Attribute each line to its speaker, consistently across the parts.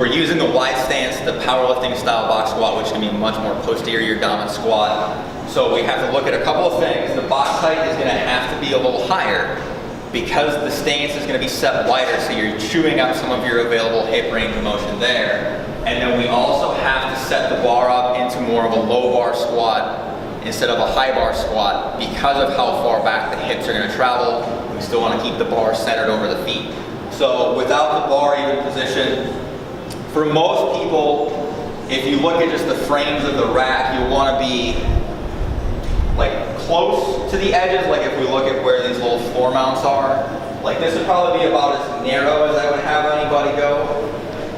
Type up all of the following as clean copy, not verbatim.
Speaker 1: we're using the wide stance, the powerlifting style box squat, which can be much more posterior dominant squat. So we have to look at a couple of things. The box height is gonna have to be a little higher because the stance is gonna be set wider, so you're chewing up some of your available hip range of motion there. And then we also have to set the bar up into more of a low bar squat instead of a high bar squat because of how far back the hips are gonna travel. We still wanna keep the bar centered over the feet. So without the bar even position, for most people, if you look at just the frames of the rack, you'll wanna be like close to the edges, like if we look at where these little floor mounts are. Like this would probably be about as narrow as I would have anybody go.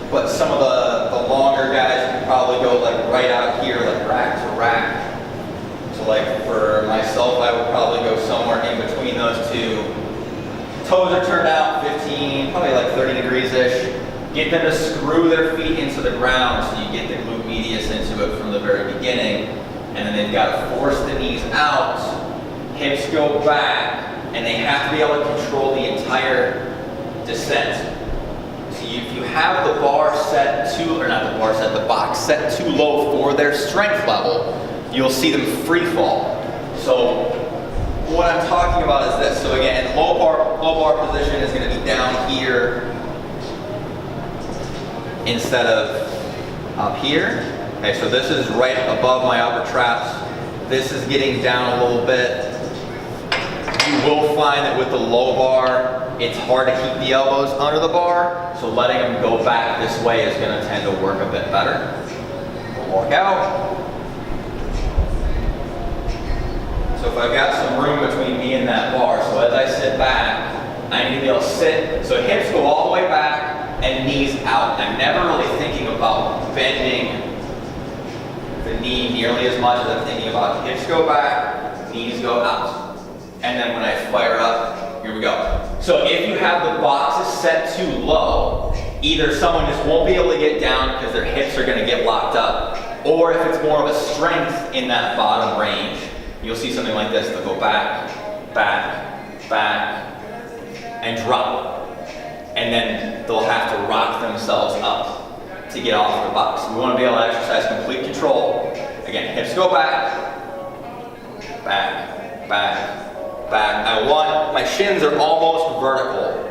Speaker 1: But some of the longer guys can probably go like right out here, like rack to rack. So like for myself, I would probably go somewhere in between those two. Toes are turned out 15, probably like 30 degrees-ish. Get them to screw their feet into the ground so you get the glute medius into it from the very beginning. And then they've got to force the knees out, hips go back, and they have to be able to control the entire descent. So if you have the bar set too, or not the bar set, the box set too low for their strength level, you'll see them free fall. So what I'm talking about is this. So again, low bar position is going to be down here instead of up here. Okay, so this is right above my upper traps. This is getting down a little bit. You will find that with the low bar, it's hard to keep the elbows under the bar, so letting them go back this way is going to tend to work a bit better. We'll walk out. So if I've got some room between me and that bar, so as I sit back, I need to be able to sit, so hips go all the way back and knees out. I'm never really thinking about bending the knee nearly as much as I'm thinking about hips go back, knees go out. And then when I fire up, here we go. So if you have the boxes set too low, either someone just won't be able to get down because their hips are gonna get locked up, or if it's more of a strength in that bottom range, you'll see something like this. They'll go back, back, back, and drop. And then they'll have to rock themselves up to get off the box. We want to be able to exercise complete control. Again, hips go back, back, back, back. I want, my shins are almost vertical.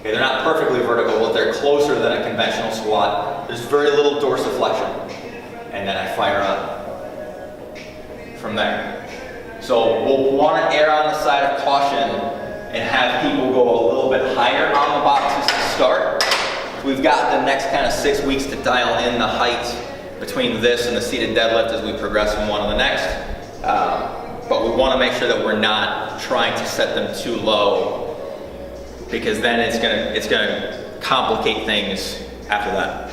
Speaker 1: Okay, they're not perfectly vertical, but they're closer than a conventional squat. There's very little dorsiflexion. And then I fire up from there. So we'll want to err on the side of caution and have people go a little bit higher on the boxes to start. We've got the next kind of 6 weeks to dial in the height between this and the seated deadlift as we progress from one to the next. But we want to make sure that we're not trying to set them too low, because then it's gonna complicate things after that.